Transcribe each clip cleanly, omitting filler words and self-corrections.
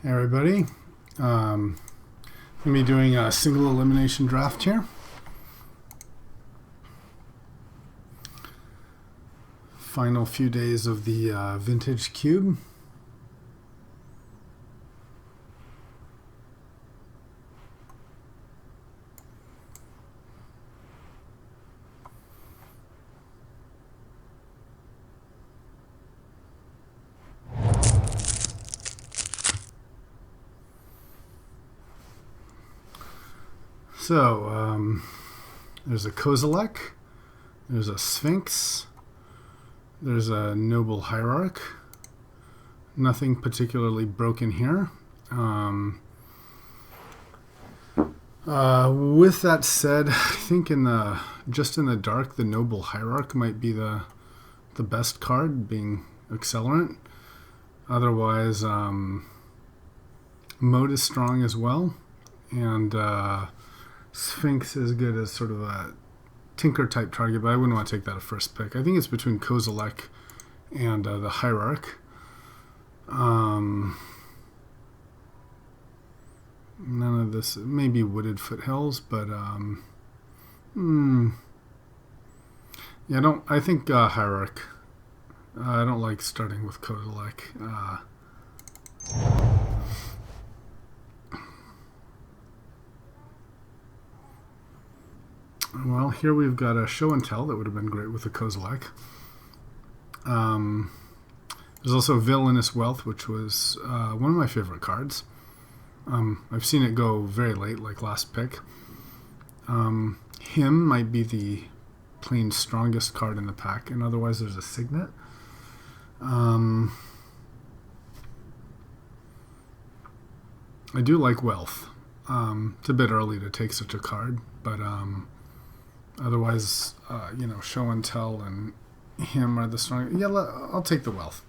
Hey everybody, I'm going to be doing a single elimination draft here. Final few days of the vintage cube. So, there's a Kozilek, there's a Sphinx, there's a Noble Hierarch. Nothing particularly broken here. With that said, I think just in the dark, the Noble Hierarch might be the best card, being accelerant. Otherwise, Mode is strong as well, and Sphinx is good as sort of a tinker type target, but I wouldn't want to take that at first pick. I think it's between Kozilek and the Hierarch. None of this, maybe Wooded Foothills, but yeah, I think Hierarch. I don't like starting with Kozilek. Well, here we've got a Show and Tell that would have been great with a Kozilek. There's also Villainous Wealth, which was one of my favorite cards. I've seen it go very late, like last pick. Him might be the plain strongest card in the pack, and otherwise there's a Signet. I do like Wealth. It's a bit early to take such a card, but otherwise, Show and Tell and him are the strong. Yeah, I'll take the Wealth.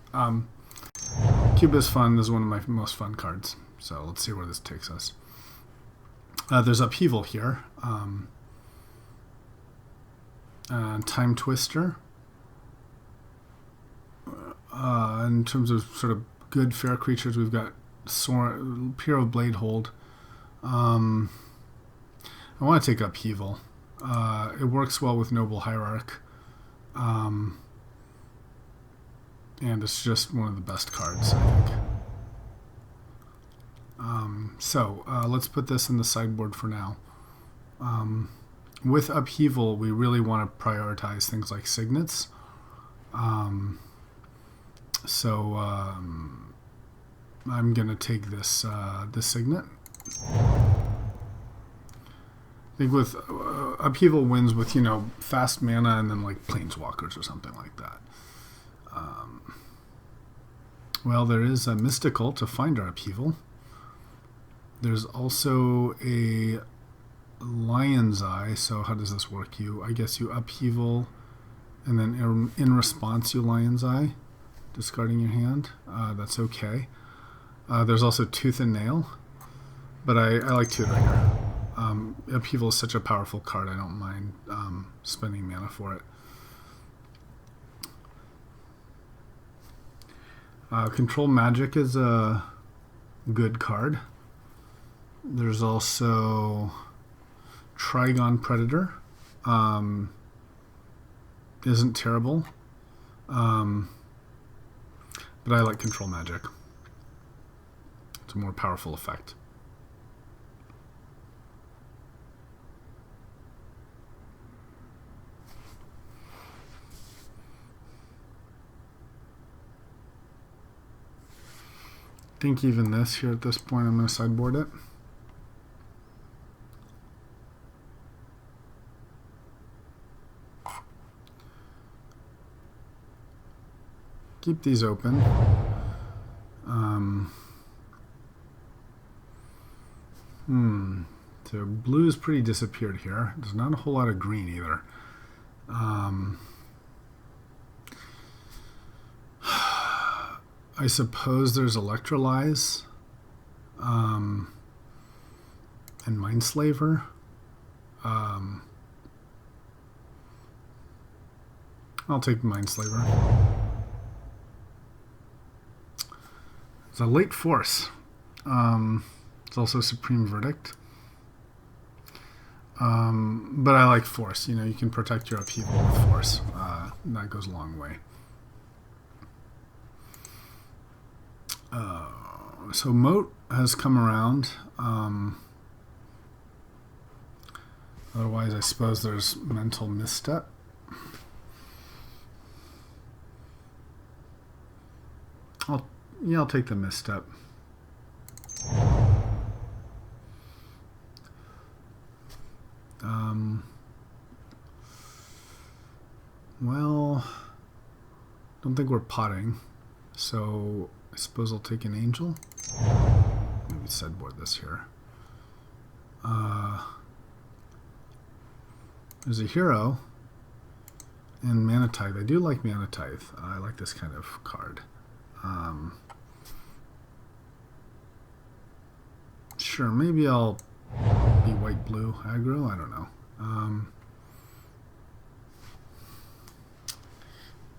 Cube is fun. This is one of my most fun cards. So let's see where this takes us. There's Upheaval here. Time Twister. In terms of sort of good, fair creatures, we've got Peer of Bladehold. I want to take Upheaval. It works well with Noble Hierarch. And it's just one of the best cards, I think. Let's put this in the sideboard for now. With Upheaval, we really want to prioritize things like Signets. I'm going to take this Signet. I think with Upheaval wins with, fast mana and then like Planeswalkers or something like that. Well, there is a Mystical to find our Upheaval. There's also a Lion's Eye. So how does this work? I guess you Upheaval, and then in response you Lion's Eye, discarding your hand. That's okay. There's also Tooth and Nail, but I like Tutor here. Upheaval is such a powerful card, I don't mind spending mana for it. Control Magic is a good card. There's also Trigon Predator. Isn't terrible. But I like Control Magic. It's a more powerful effect. I think even this here at this point, I'm going to sideboard it. Keep these open. So blue's pretty disappeared here. There's not a whole lot of green either. I suppose there's Electrolyze and Mindslaver. I'll take Mindslaver. It's a late force. It's also Supreme Verdict. But I like Force. You know, you can protect your upheaval with Force. That goes a long way. So Moat has come around. Otherwise, I suppose there's Mental Misstep. I'll take the Misstep. Well, don't think we're potting, so I suppose I'll take an Angel. Maybe sideboard this here. There's a Hero and Mana Tithe. I do like Mana Tithe. I like this kind of card. Sure, maybe I'll be white-blue aggro. I don't know.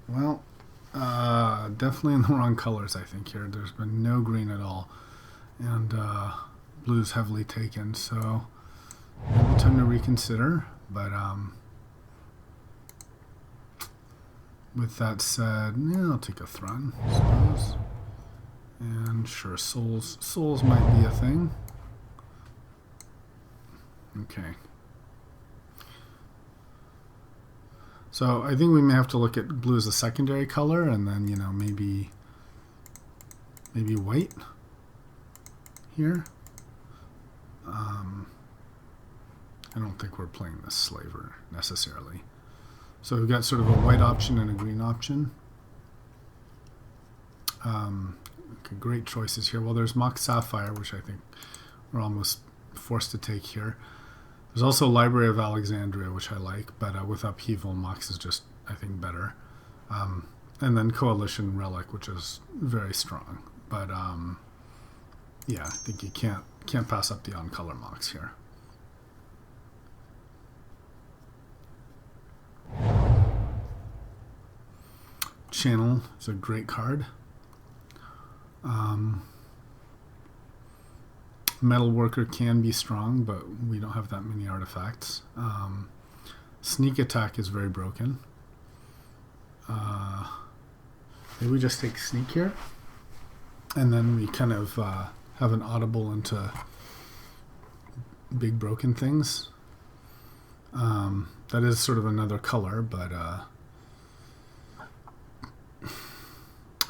Well, definitely in the wrong colors, I think, here. There's been no green at all. And blue's heavily taken, so maybe time to reconsider. But with that said, yeah, I'll take a Thrun, I suppose. And sure, souls might be a thing. Okay. So I think we may have to look at blue as a secondary color, and then, you know, maybe white here. I don't think we're playing this Slaver necessarily. So we've got sort of a white option and a green option. Okay, great choices here. Well, there's Mock Sapphire, which I think we're almost forced to take here. There's also Library of Alexandria, which I like, but with Upheaval, Mox is just, I think, better. And then Coalition Relic, which is very strong. But yeah, I think you can't pass up the on-color Mox here. Channel is a great card. Metal Worker can be strong, but we don't have that many artifacts. Sneak Attack is very broken. Maybe we just take Sneak here, and then we kind of have an audible into big broken things. That is sort of another color, but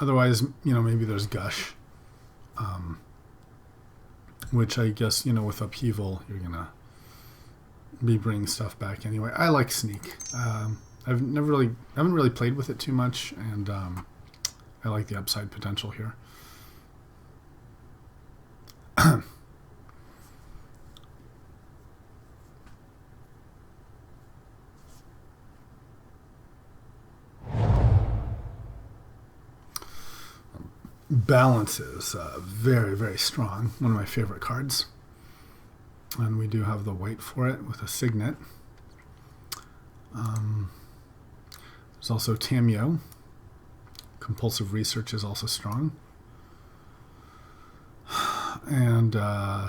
otherwise, you know, maybe there's Gush. Which I guess, you know, with Upheaval, you're going to be bringing stuff back anyway. I like Sneak. I haven't really played with it too much, and I like the upside potential here. Balance is very, very strong. One of my favorite cards. And we do have the white for it with a Signet. There's also Tameo. Compulsive Research is also strong. And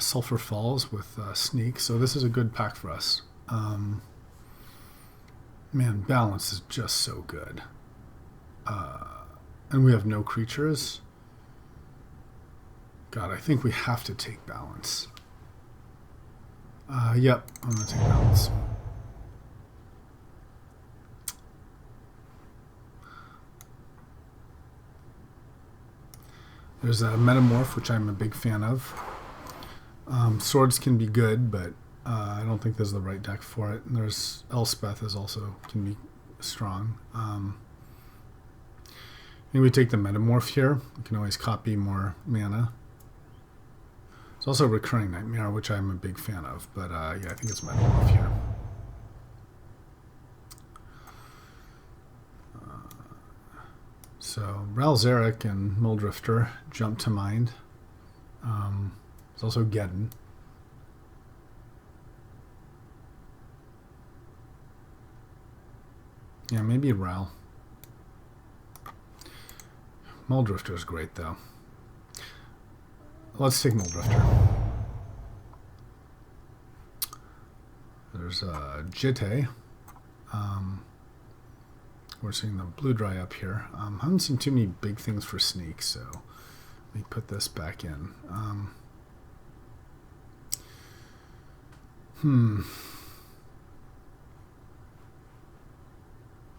Sulphur Falls with Sneak. So this is a good pack for us. Man, Balance is just so good. And we have no creatures. God, I think we have to take Balance. Yep, I'm going to take Balance. There's a Metamorph, which I'm a big fan of. Swords can be good, but I don't think there's the right deck for it. And there's Elspeth is also can be strong. I think we take the Metamorph here. We can always copy more mana. There's also Recurring Nightmare, which I'm a big fan of, but yeah, I think it's Metamorph here. So Ral Zarek and Muldrifter jump to mind. There's also Geddon. Yeah, maybe Ral. Muldrifter is great, though. let's take Drifter. There's Jitte. We're seeing the blue dry up here. I haven't seen too many big things for sneak, so let me put this back in.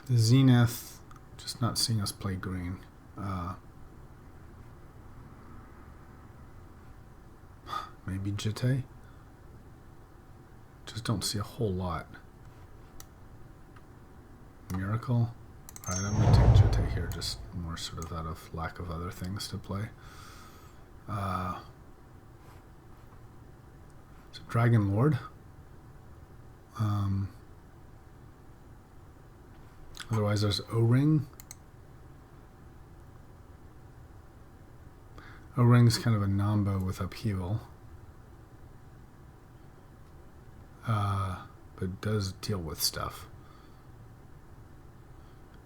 The Zenith, just not seeing us play green. Maybe Jitte. Just don't see a whole lot. Miracle. Alright, I'm going to take Jitte here, just more sort of out of lack of other things to play. So Dragon Lord. Otherwise, there's O-Ring. O-Ring's kind of a Nombo with upheaval. But does deal with stuff.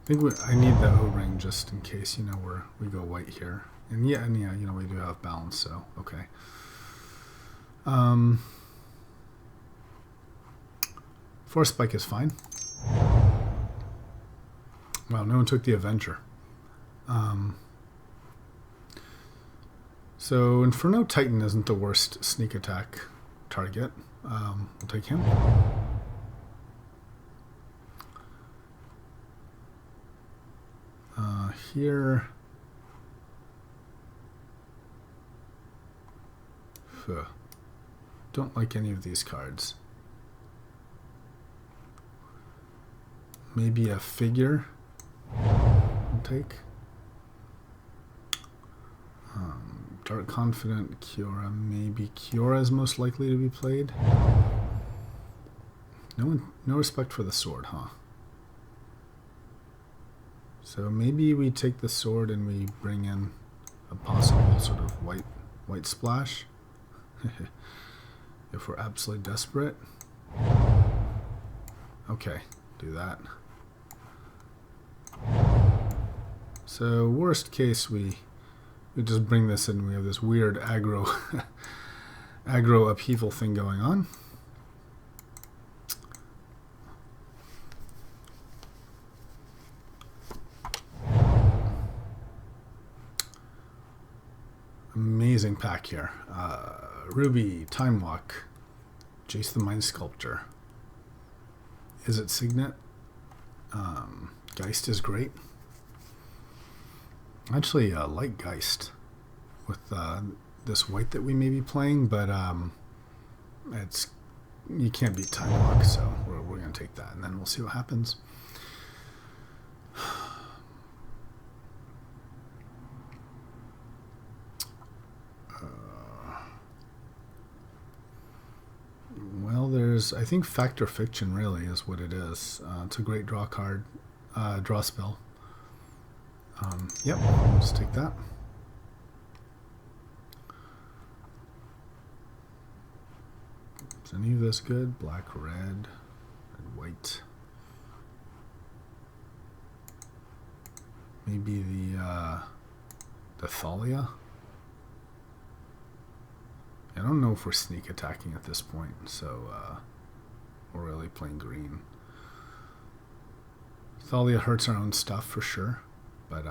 I think I need the O-Ring just in case, you know, we go white here. And yeah, you know, we do have balance, so okay. Force Spike is fine. Wow, no one took the Avenger. So Inferno Titan isn't the worst sneak attack target. We'll take him. Here. Don't like any of these cards. Maybe a figure. I'll take. Dark Confident, Kiora. Maybe Kiora is most likely to be played. No respect for the sword, huh? So maybe we take the sword and we bring in a possible sort of white splash. If we're absolutely desperate. Okay, do that. So worst case, we just bring this in. We have this weird aggro upheaval thing going on. Amazing pack here. Ruby, Time Walk, Jace the Mind Sculptor. Is it Signet? Geist is great. Actually, like Geist with this white that we may be playing, but you can't beat Time Walk, so we're going to take that, and then we'll see what happens. Well, there's, I think, Fact or Fiction really is what it is. It's a great draw card, draw spell. Yep, let's take that. Is any of this good? Black, red, white. Maybe the Thalia. I don't know if we're sneak attacking at this point, so we're really playing green. Thalia hurts our own stuff for sure, but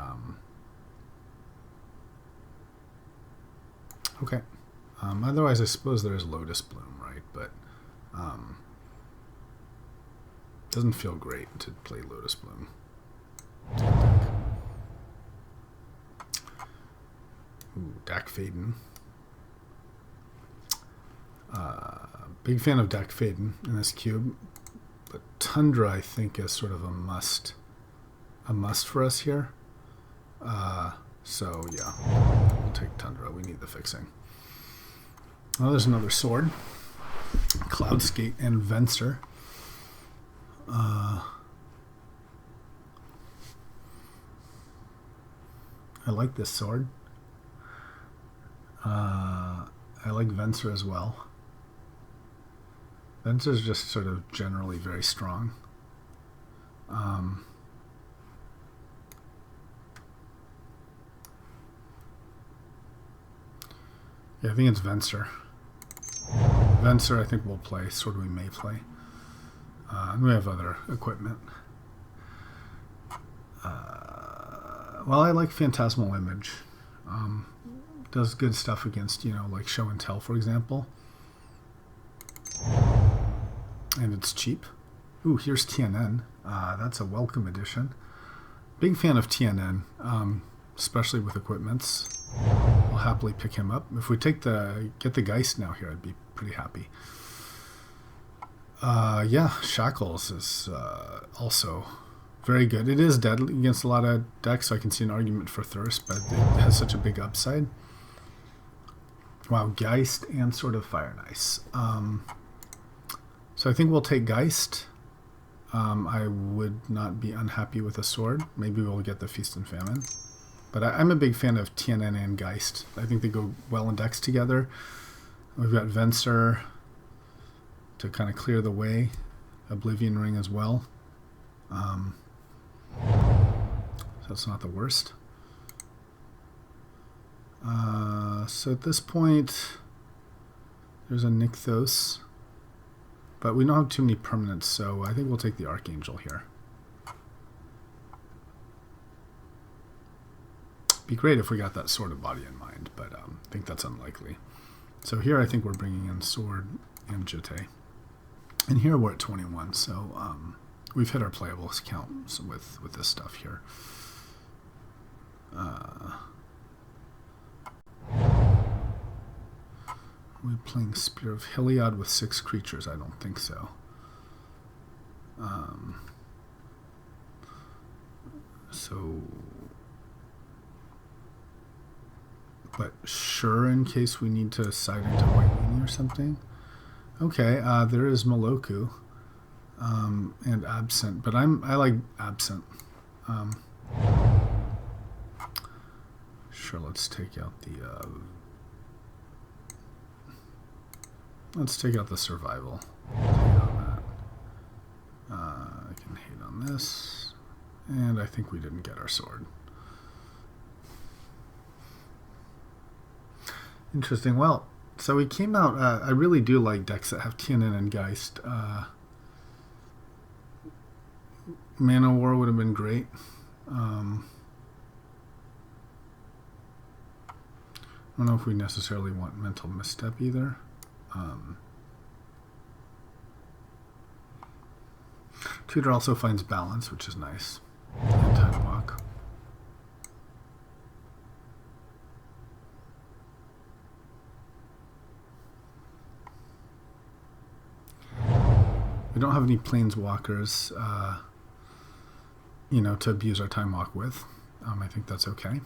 okay. Otherwise, I suppose there's Lotus Bloom, right? But doesn't feel great to play Lotus Bloom. Ooh, Dak Faden. Big fan of Dak Faden in this cube, but Tundra I think is sort of a must for us here. So yeah, we'll take Tundra. We need the fixing. Oh, there's another sword. Cloudskate and Venser. I like this sword. I like Venser as well. Venser's just sort of generally very strong. Yeah, I think it's Venser. Venser, I think we'll play. Sword we may play. And we have other equipment. Well, I like Phantasmal Image. Does good stuff against, like Show and Tell, for example. And it's cheap. Ooh, here's TNN. That's a welcome addition. Big fan of TNN, especially with equipments. I'll happily pick him up. If we get the Geist now here, I'd be pretty happy. Yeah, Shackles is also very good. It is deadly against a lot of decks, so I can see an argument for Thirst, but it has such a big upside. Wow, Geist and Sword of Fire, nice. So I think we'll take Geist. I would not be unhappy with a sword. Maybe we'll get the Feast and Famine. But I'm a big fan of TNN and Geist. I think they go well in decks together. We've got Venser to kind of clear the way. Oblivion Ring as well. So that's not the worst. So at this point, there's a Nykthos. But we don't have too many permanents, so I think we'll take the Archangel here. Be great if we got that Sword of Body in mind, but I think that's unlikely. So here I think we're bringing in Sword and Jete. And here we're at 21, so we've hit our playables count with this stuff here. We're playing Spear of Heliod with 6 creatures. I don't think so. But sure, in case we need to side into White Weenie or something. Okay, there is Moloku and Absent, but I like Absent. Sure, let's take out the survival. Hate on that. I can hate on this, and I think we didn't get our sword. Interesting. Well, so we came out. I really do like decks that have TNN and Geist. Mana War would have been great. I don't know if we necessarily want Mental Misstep either. Tutor also finds balance, which is nice. And Time Walk. We don't have any Planeswalkers, to abuse our Time Walk with. I think that's okay.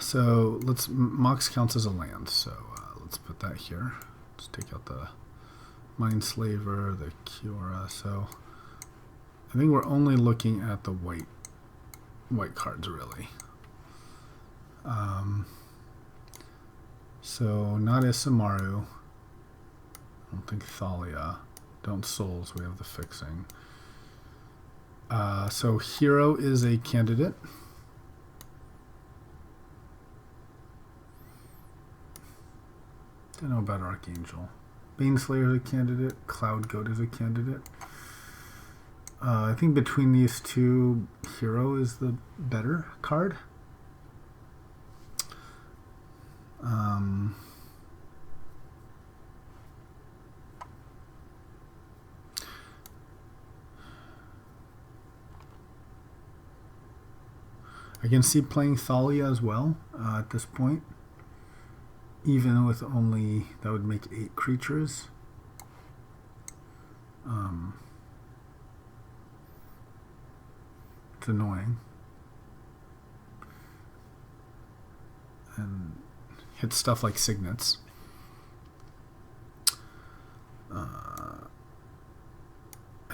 So Mox counts as a land, so let's put that here. Let's take out the Mindslaver, the Kiora. So I think we're only looking at the white cards, really. So not Isamaru. I don't think Thalia. Don't Souls, we have the fixing. So Hero is a candidate. Don't know about Archangel. Baneslayer is a candidate. Cloud Goat is a candidate. I think between these two, Hero is the better card. I can see playing Thalia as well at this point. Even with only, that would make 8 creatures. It's annoying. And hit stuff like Signets. I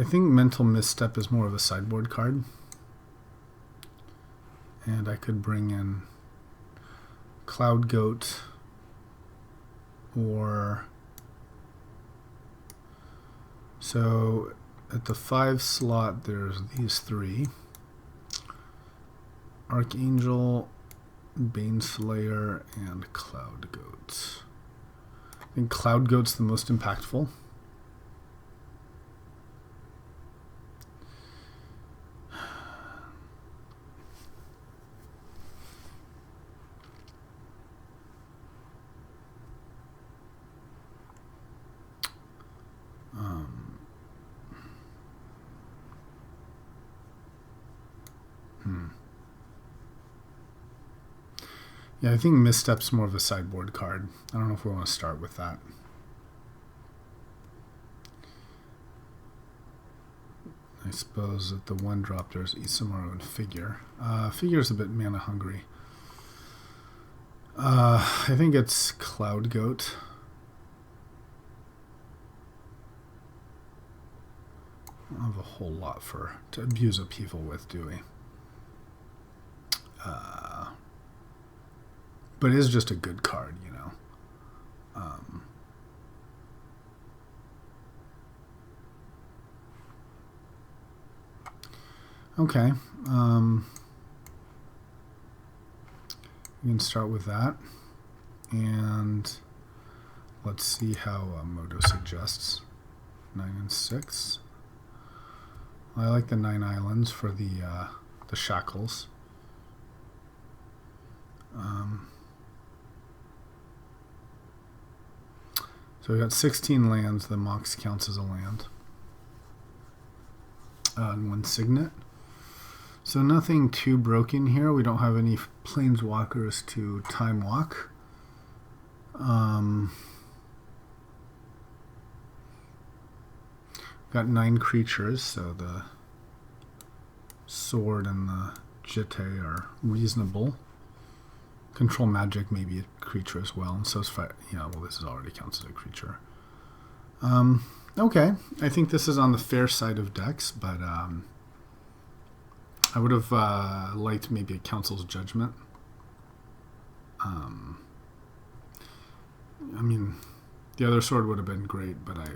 think Mental Misstep is more of a sideboard card. And I could bring in Cloud Goat or... So at the 5 slot, there's these 3. Archangel, Baneslayer and Cloud Goat. I think Cloud Goat's the most impactful. Yeah, I think Misstep's more of a sideboard card. I don't know if we want to start with that. I suppose at the 1-drop there's Isamaru and Figure. Figure's a bit mana hungry. I think it's Cloud Goat. I don't have a whole lot to abuse Upheaval with, do we? But it is just a good card, you know. Okay. We can start with that. And let's see how Moto suggests. 9 and 6. I like the 9 islands for the shackles. So we got 16 lands. The Mox counts as a land. And 1 Signet. So nothing too broken here. We don't have any planeswalkers to time walk. Got 9 creatures, so the sword and the Jitte are reasonable. Control magic may be a creature as well, and so is yeah. Well, this already counts as a creature. Okay, I think this is on the fair side of decks, but I would have liked maybe a Council's Judgment. I mean, the other sword would have been great, but I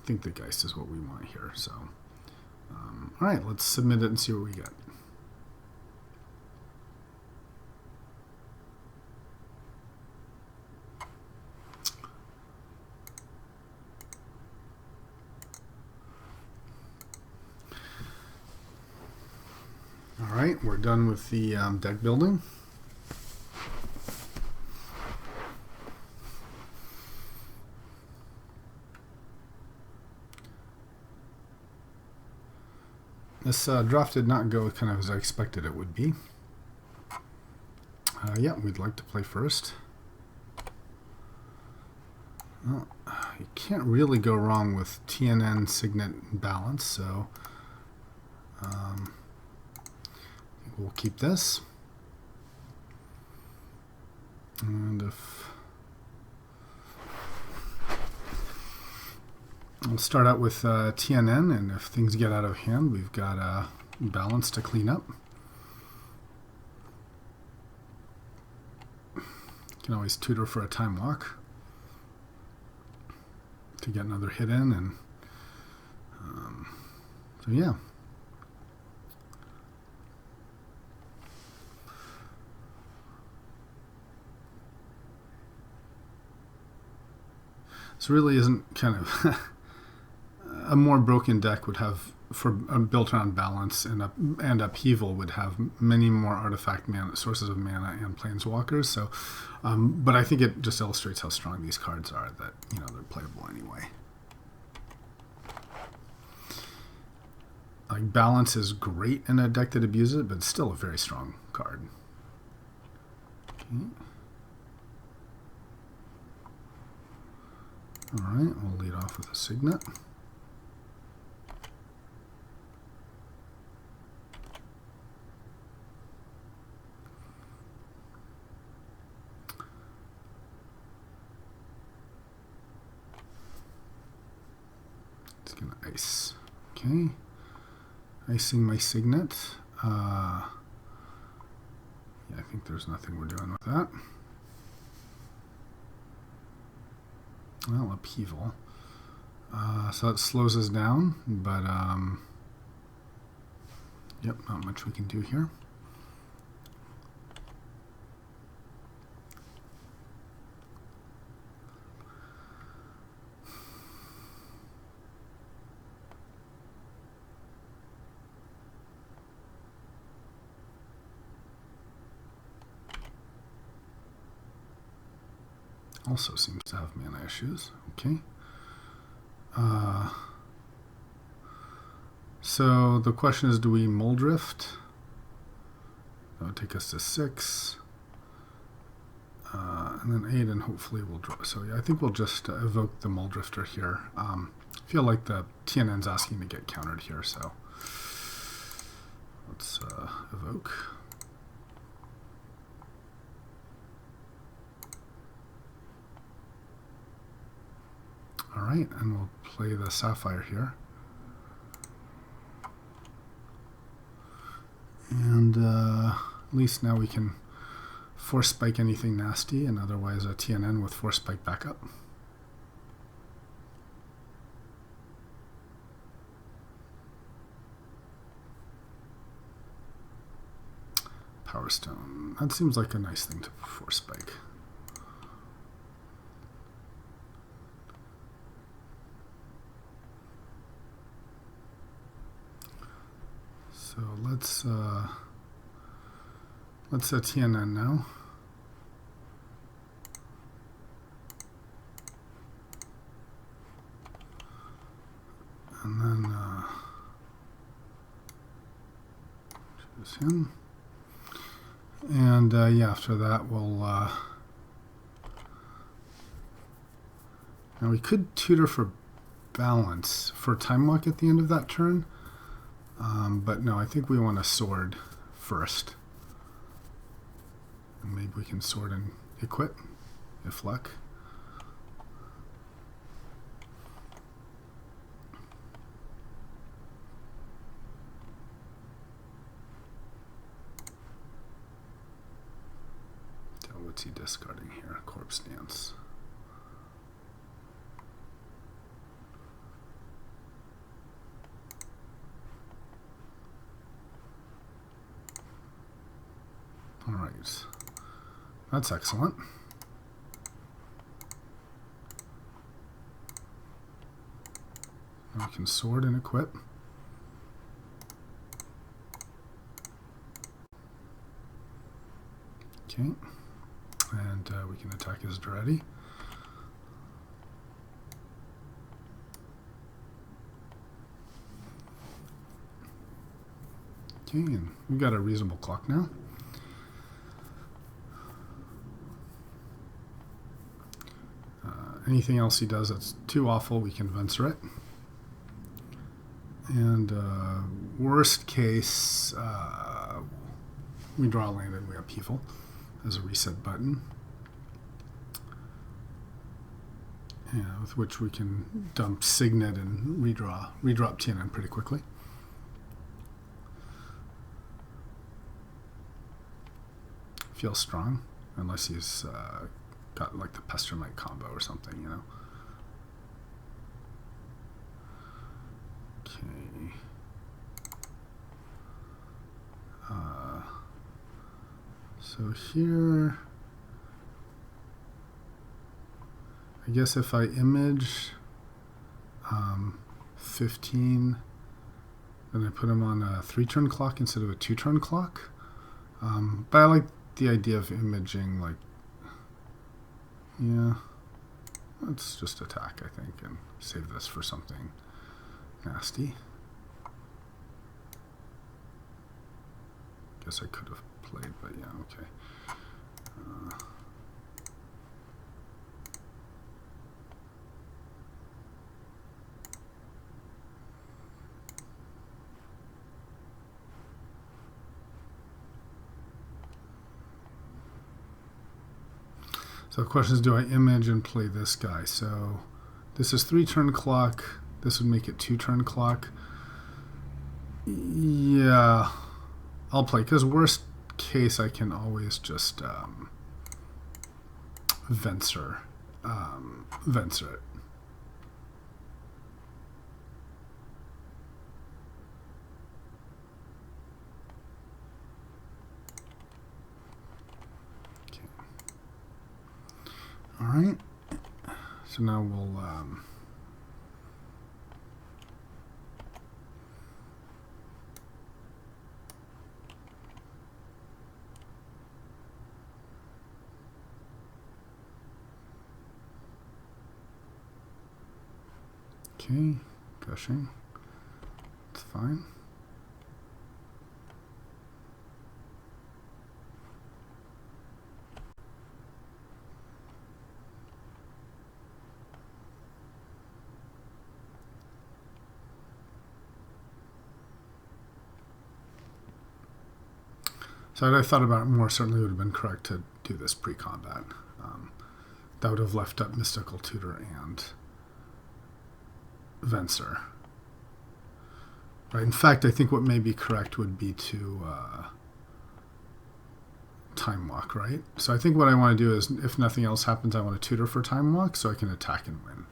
think the Geist is what we want here. So, all right, let's submit it and see what we get. All right, we're done with the deck building. This draft did not go kind of as I expected it would be. Yeah, we'd like to play first. Well, you can't really go wrong with TNN, Signet, and Balance, so we'll keep this. And if we'll start out with TNN, and if things get out of hand, we've got Balance to clean up. You can always tutor for a time walk to get another hit in, and so yeah. This really isn't kind of a more broken deck would have for built around Balance, and Upheaval would have many more artifact mana, sources of mana, and planeswalkers. So, but I think it just illustrates how strong these cards are. That they're playable anyway. Like Balance is great in a deck that abuses it, but it's still a very strong card. Okay. All right, we'll lead off with a Signet. It's gonna ice. Okay, icing my Signet. Yeah, I think there's nothing we're doing with that. Well, Upheaval. So it slows us down, but yep, not much we can do here. also seems to have mana issues. Okay. So the question is, do we Muldrift? That would take us to 6. And then 8, and hopefully we'll draw. So yeah, I think we'll just evoke the Muldrifter here. I feel like the TNN's asking to get countered here, so let's evoke. All right, and we'll play the Sapphire here. And at least now we can force spike anything nasty, and otherwise a TNN with force spike backup. Power Stone. That seems like a nice thing to force spike. So let's set TNN now. And then choose him. And yeah, after that we'll now we could tutor for balance for time walk at the end of that turn. But no, I think we want a sword first. And maybe we can sword and equip, if luck. So what's he discarding here? Corpse Dance. All right, that's excellent. Now we can sword and equip. Okay, and we can attack his Duretti. Okay, and we've got a reasonable clock now. Anything else he does that's too awful, we can Venser it. And worst case, we draw land and we upheaval as a reset button. Yeah, with which we can dump Signet and redrop TNN pretty quickly. Feels strong, unless he's got like the Pestermite combo or something, you know. Okay. So here, I guess if I image 15, then I put him on a 3-turn clock instead of a 2-turn clock. But I like the idea of imaging, like, yeah, let's just attack, I think, and save this for something nasty. Guess I could have played, but yeah, okay. So the question is, do I image and play this guy? So this is 3-turn clock. This would make it 2-turn clock. Yeah, I'll play, because worst case I can always just Venser it. All right, so now we'll Okay, gushing. It's fine. So had I thought about it more, certainly would have been correct to do this pre-combat. That would have left up Mystical Tutor and Venser. Right. In fact, I think what may be correct would be to Time Walk, right? So I think what I want to do is, if nothing else happens, I want to tutor for Time Walk so I can attack and win.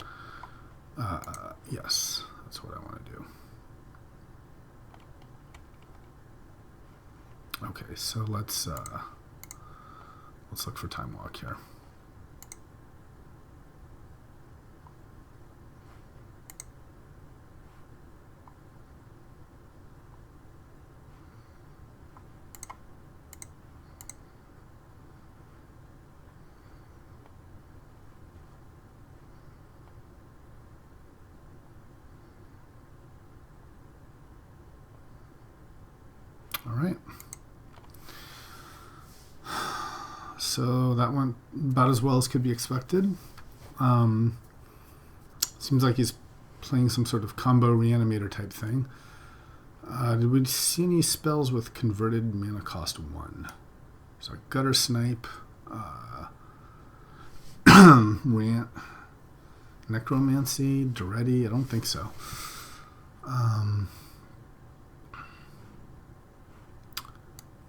Yes, that's what I want to do. Okay, so let's look for Time Walk here. All right. So that went about as well as could be expected. Seems like he's playing some sort of combo reanimator type thing. Did we see any spells with converted mana cost 1? So Gutter Snipe, Necromancy, Duretti, I don't think so.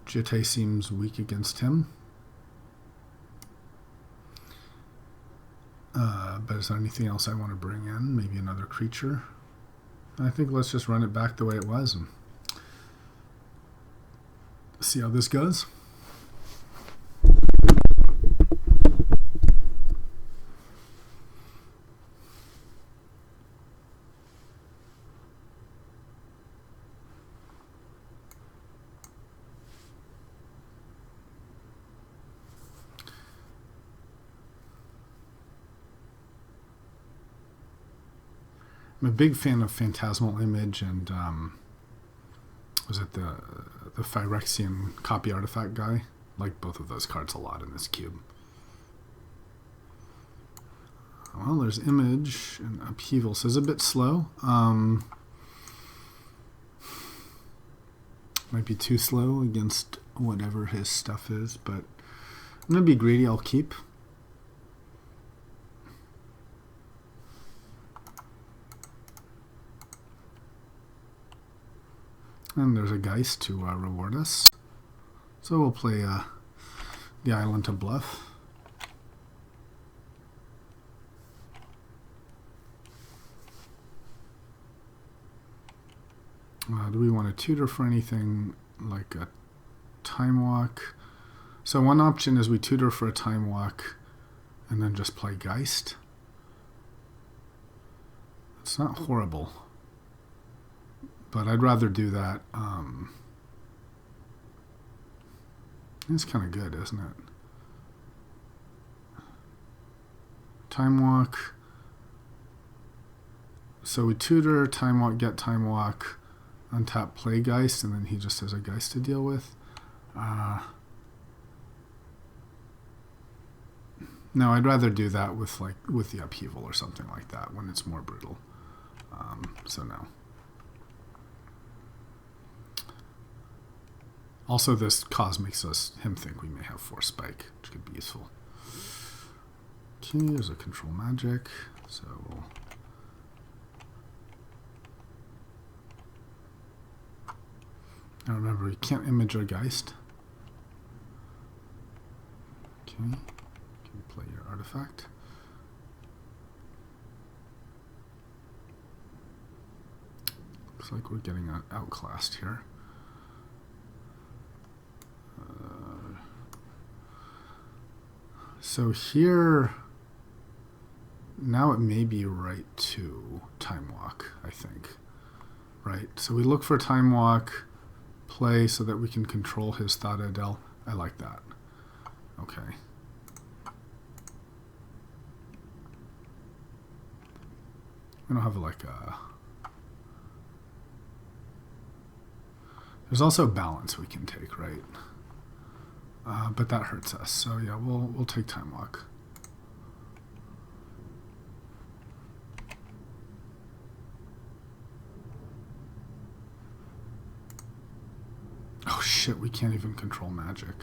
Jitte seems weak against him. But is there anything else I want to bring in? Maybe another creature? I think let's just run it back the way it was and see how this goes. I'm a big fan of Phantasmal Image and was it the Phyrexian copy artifact guy? Like both of those cards a lot in this cube. Well, there's Image and Upheaval, so it's a bit slow. Might be too slow against whatever his stuff is, but I'm going to be greedy, I'll keep. And there's a Geist to reward us. So we'll play the Island to bluff. Do we want to tutor for anything like a Time Walk? So one option is we tutor for a Time Walk and then just play Geist. It's not horrible. But I'd rather do that. It's kind of good, isn't it? Time Walk. So we tutor, Time Walk, get Time Walk, untap, play Geist, and then he just has a Geist to deal with. No, I'd rather do that with the Upheaval or something like that when it's more brutal. So no. Also, this cause makes him think we may have Force Spike, which could be useful. Okay, there's a Control Magic, so we'll... Now remember, you can't image a Geist. Okay, you can play your artifact. Looks like we're getting outclassed here. So here, now it may be right to Time Walk, I think. Right, so we look for Time Walk, play so that we can control his Thought Adel. I like that. Okay. We don't have like a... There's also balance we can take, right? But that hurts us. So yeah, we'll take time walk. Oh shit, we can't even control magic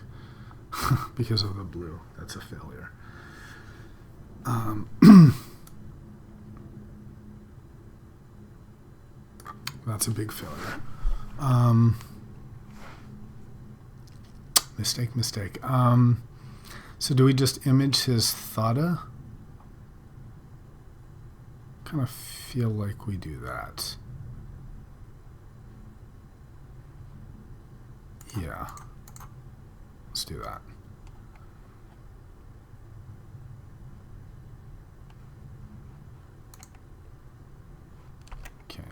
because of the blue. That's a failure. That's a big failure. Mistake. So do we just image his Thada? Kind of feel like we do that. Yeah. Let's do that. Okay.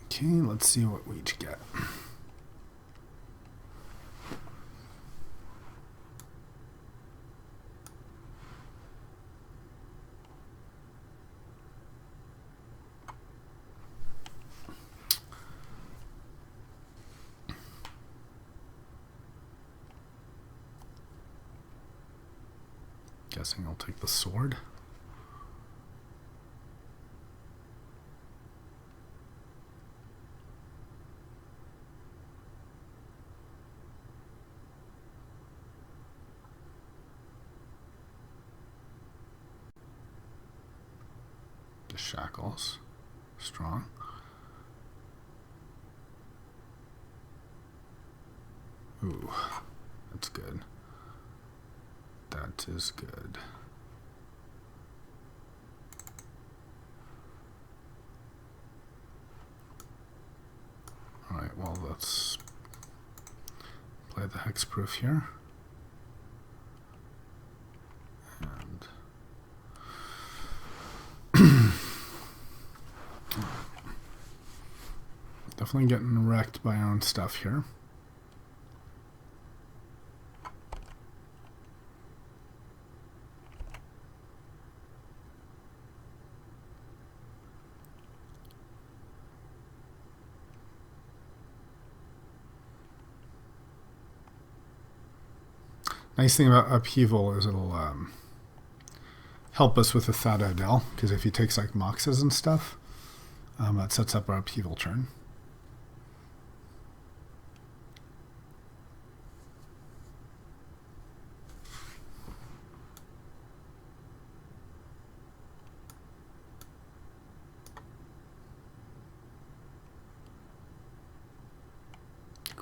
Okay, let's see what we each get. Guessing I'll take the sword. The shackles. Strong. Ooh, that's good. That is good. Alright, well, let's play the hexproof here. And definitely getting wrecked by our own stuff here. Nice thing about upheaval is it'll help us with the Thada Adel, because if he takes like Moxes and stuff, that sets up our upheaval turn.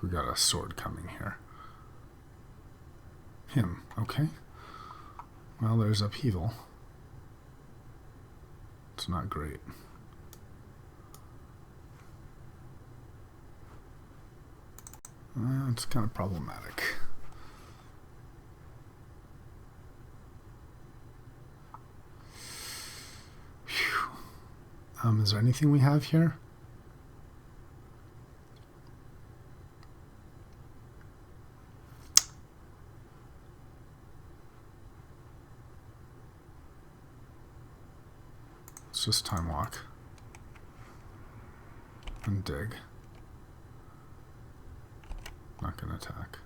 We got a sword coming here. Him, okay. Well, there's upheaval. It's not great. It's kind of problematic. Is there anything we have here? It's just time walk and dig. Not gonna attack.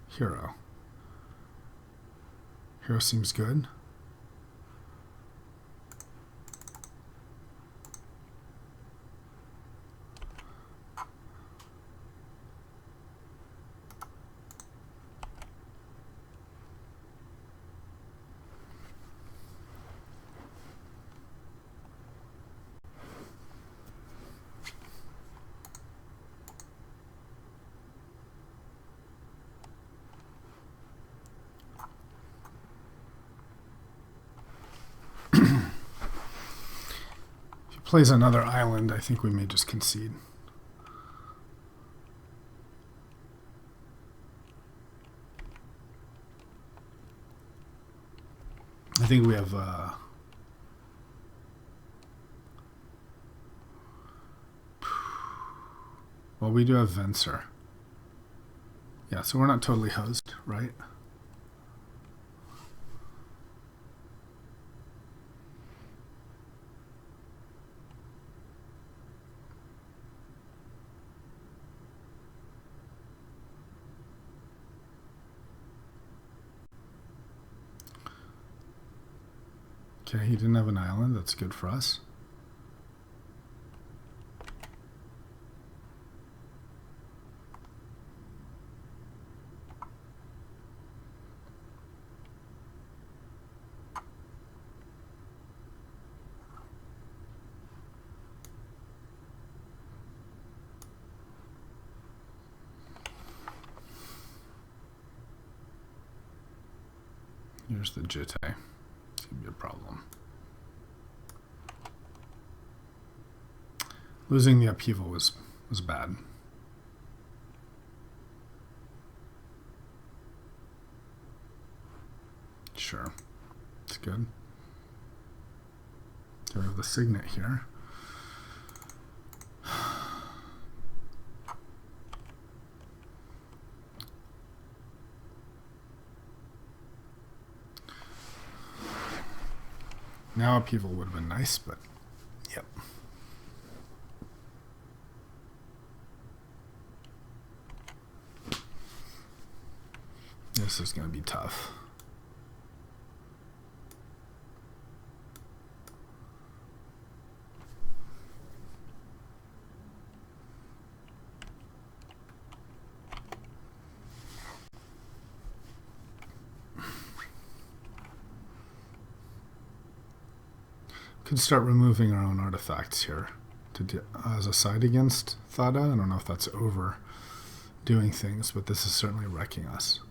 Hero. Hero seems good. Plays another island, I think we may just concede. I think we have Well, we do have Venser. Yeah, so we're not totally hosed, right? Okay, he didn't have an island. That's good for us. Here's the jite. It's going to be a problem. Losing the upheaval was bad. Sure. It's good. So we have the signet here. Now upheaval would have been nice, but yep. This is going to be tough. Could start removing our own artifacts here to as a side against Thada. I don't know if that's overdoing things, but this is certainly wrecking us.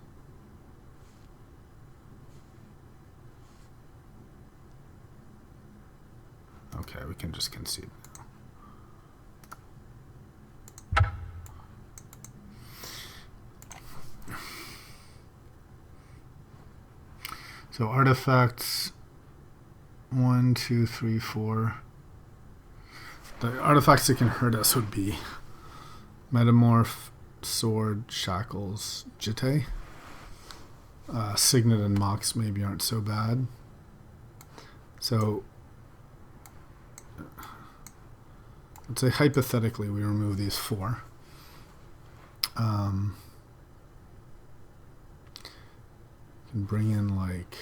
Okay, we can just concede now. So artifacts 1, 2, 3, 4. The artifacts that can hurt us would be Metamorph, Sword, Shackles, Jite. Signet and Mox maybe aren't so bad. So let's say hypothetically we remove these 4. Can bring in like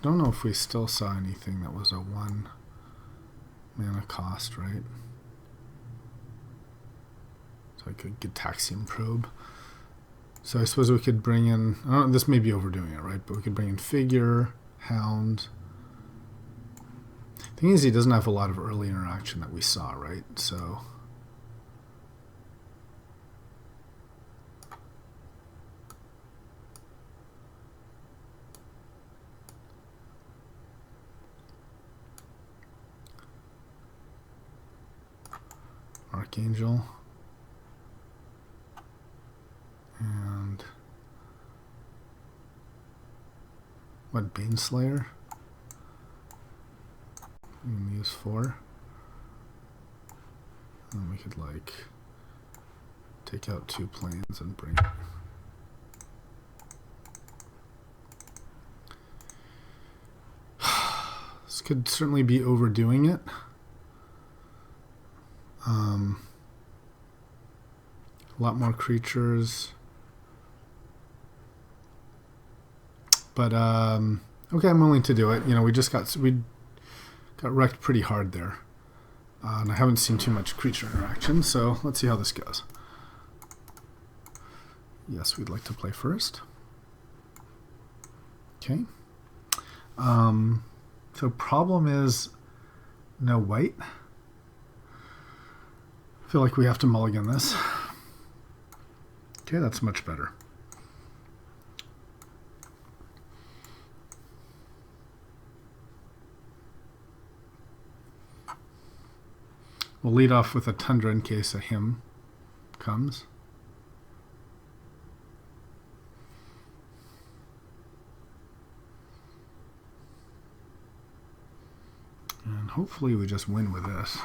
don't know if we still saw anything that was a 1 mana cost, right? So I could get Taxium Probe. So I suppose we could bring in, I don't know, this may be overdoing it, right? But we could bring in Figure, Hound. The thing is, he doesn't have a lot of early interaction that we saw, right? So Archangel and what, Baneslayer? We can use 4. And we could like take out 2 planes and bring it. This could certainly be overdoing it. A lot more creatures, but okay, I'm willing to do it. You know, we got wrecked pretty hard there, and I haven't seen too much creature interaction. So let's see how this goes. Yes, we'd like to play first. Okay. So problem is no white. I feel like we have to mulligan this. Okay, that's much better. We'll lead off with a Tundra in case a hymn comes. hopefully we just win with this.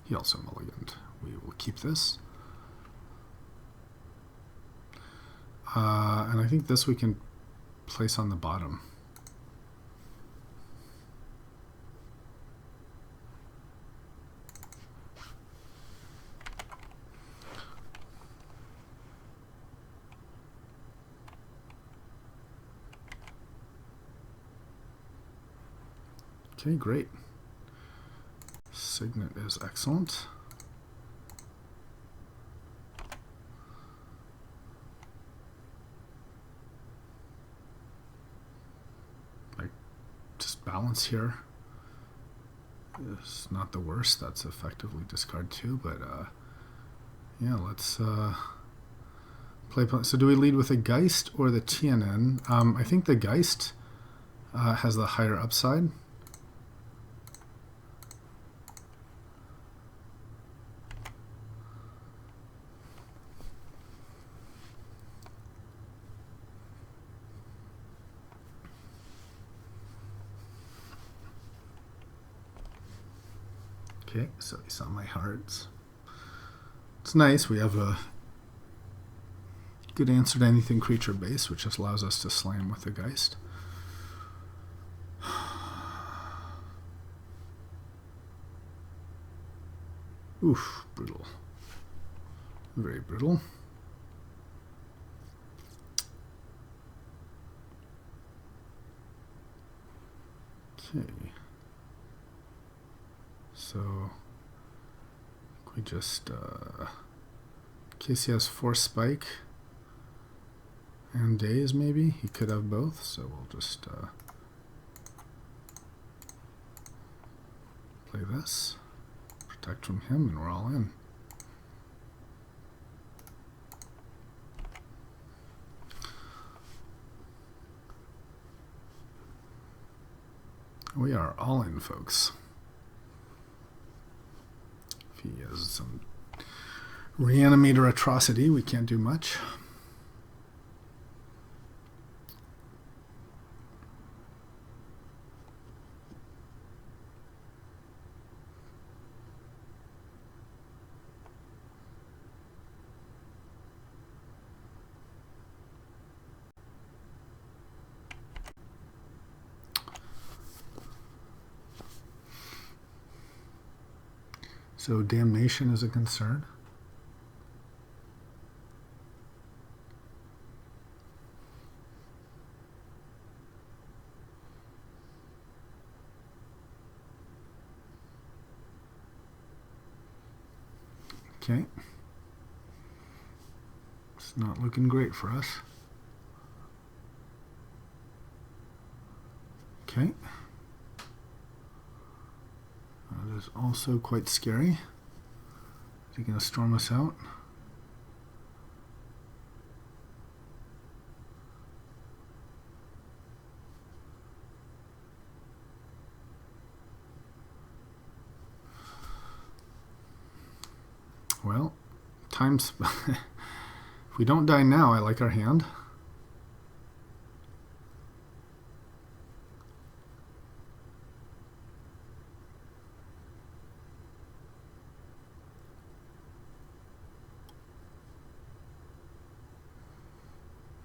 He also mulliganed. We will keep this. And I think this we can place on the bottom. Okay, great. Signet is excellent. Just balance here is not the worst. That's effectively discard 2, but yeah, let's play. So do we lead with the Geist or the TNN? I think the Geist has the higher upside. Okay, so he saw my hearts. It's nice. We have a good answer to anything creature base, which just allows us to slam with the Geist. Oof, brutal. Very brutal. Okay. So we just, in case he has Force Spike and Daze maybe, he could have both, so we'll just play this, protect from him, and we're all in. We are all in, folks. If he has some reanimator atrocity, we can't do much. So damnation is a concern. Okay. It's not looking great for us. Okay. That is also quite scary. Is he going to storm us out? Well, times. If we don't die now, I like our hand.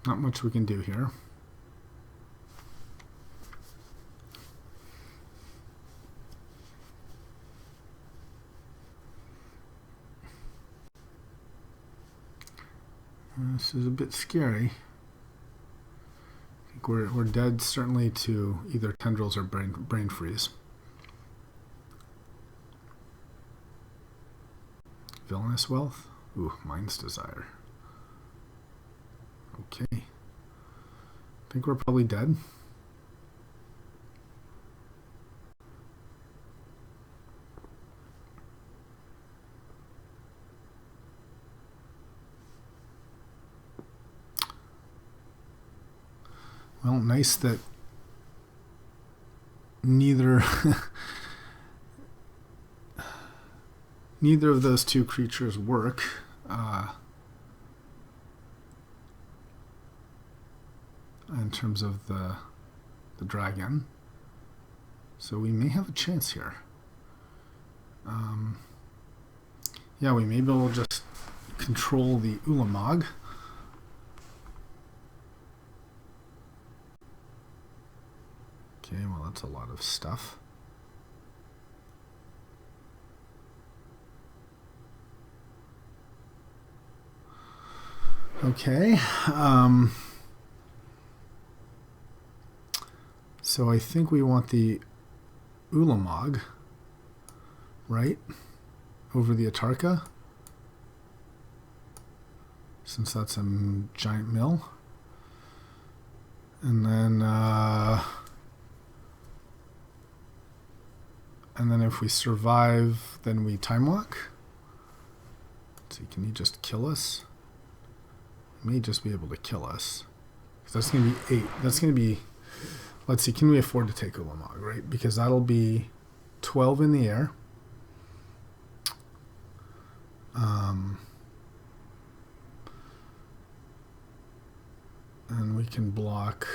Not much we can do here. This is a bit scary. I think we're dead certainly to either tendrils or brain freeze. Villainous wealth? Ooh, mind's desire. Okay. I think we're probably dead. Well, nice that neither neither of those two creatures work. in terms of the dragon. So we may have a chance here. Yeah, we maybe will just control the Ulamog. Okay, well that's a lot of stuff. Okay. So I think we want the Ulamog, right, over the Atarka, since that's a giant mill. And then if we survive, then we time walk. Let's see, can he just kill us? He may just be able to kill us. That's going to be 8. That's going to be... Let's see, can we afford to take Ulamog, right? Because that'll be 12 in the air. And we can block...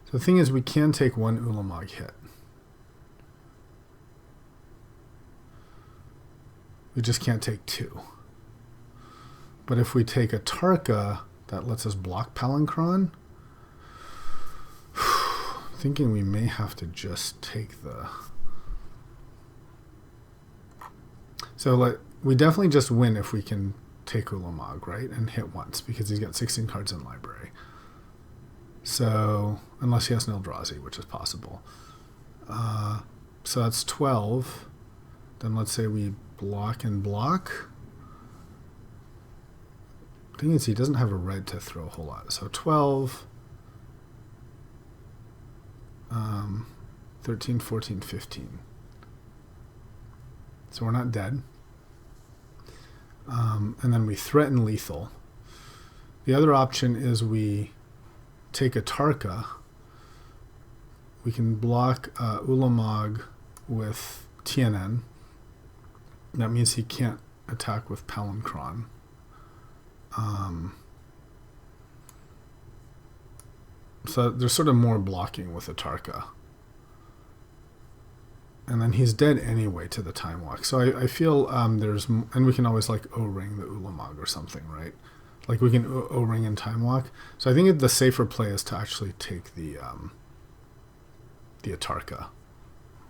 So the thing is, we can take one Ulamog hit. We just can't take 2. But if we take a Tarka, that lets us block Palancron. Thinking we may have to just take the... So we definitely just win if we can take Ulamog, right? And hit once, because he's got 16 cards in library. So, unless he has an Eldrazi, which is possible. So that's 12. Then let's say we block and block. The thing is, he doesn't have a red to throw a whole lot. So 12... 13, 14, 15. So we're not dead. And then we threaten lethal. The other option is we take a Tarka. We can block Ulamog with TNN. That means he can't attack with Palancron. So there's sort of more blocking with a Tarka. And then he's dead anyway to the time walk. So I feel there's... And we can always like O-ring the Ulamog or something, right? Like we can O-ring and time walk. So I think the safer play is to actually take the Atarka,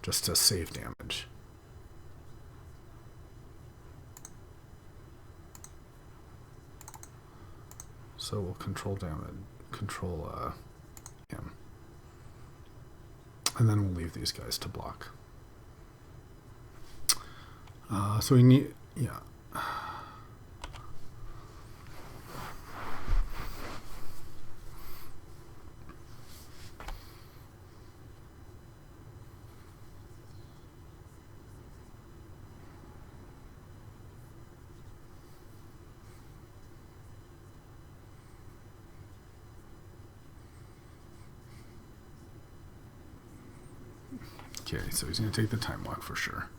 just to save damage. So we'll control damage, control him. And then we'll leave these guys to block. So we need, yeah. Okay, so he's going to take the time walk for sure.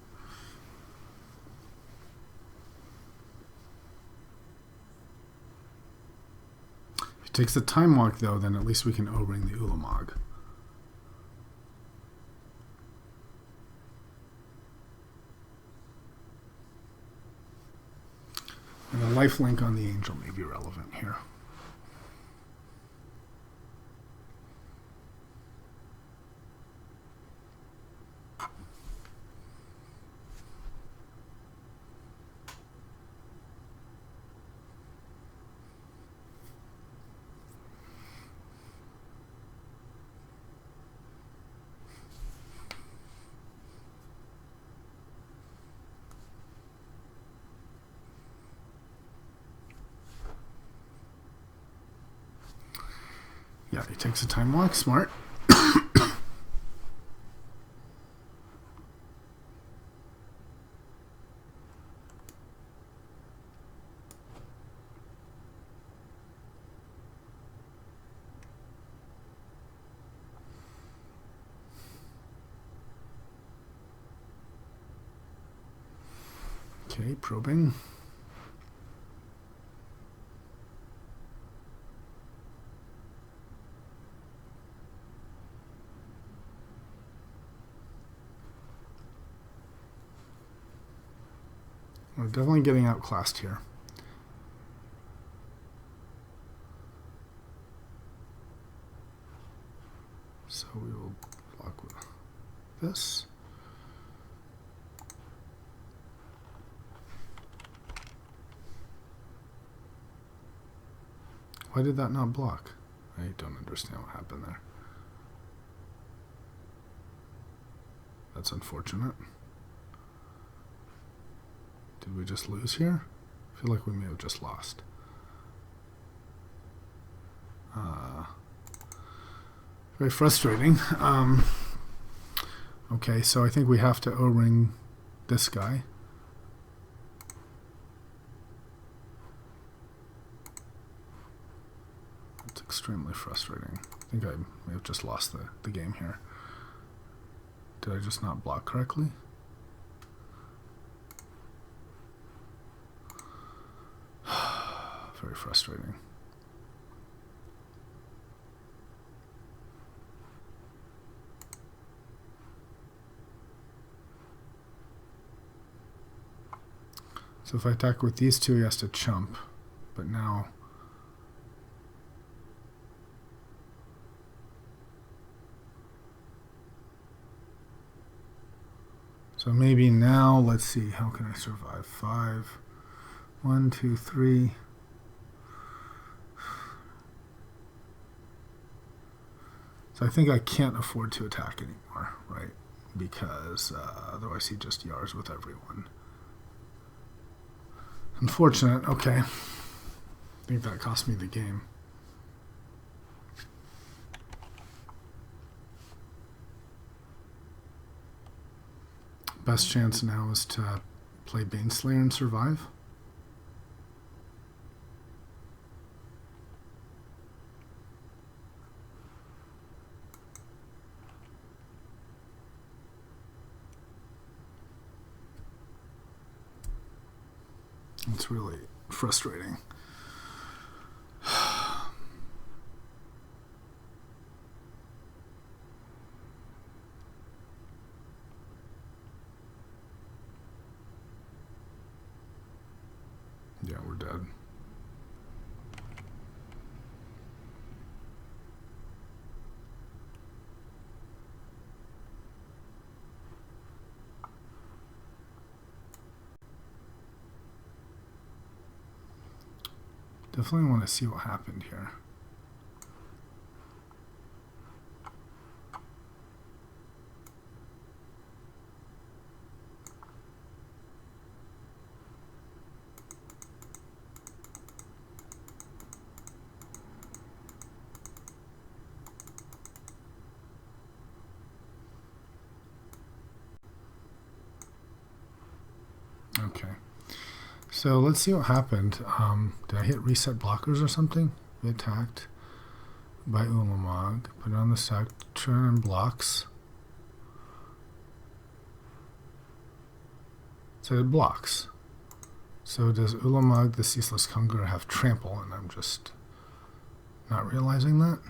If he takes the time walk, though, then at least we can O-ring the Ulamog. And the lifelink on the Angel may be relevant here. Yeah, he takes a time walk. Smart. Okay, probing. We're definitely getting outclassed here. So we will block with this. Why did that not block? I don't understand what happened there. That's unfortunate. Did we just lose here? I feel like we may have just lost. Very frustrating. Okay, so I think we have to O-ring this guy. It's extremely frustrating. I think I may have just lost the game here. Did I just not block correctly? Very frustrating. So if I attack with these two, he has to chump. But now... So maybe now, let's see, how can I survive? 5, 1, 2, 3. So I think I can't afford to attack anymore, right? Because otherwise he just yars with everyone. Unfortunate. Okay. I think that cost me the game. Best chance now is to play Baneslayer and survive. It's really frustrating. Yeah, we're dead. Definitely want to see what happened here. Okay. So let's see what happened. Did I hit reset blockers or something? We attacked by Ulamog. Put it on the stack, turn and blocks. So it blocks. So does Ulamog, the Ceaseless Hunger, have trample? And I'm just not realizing that.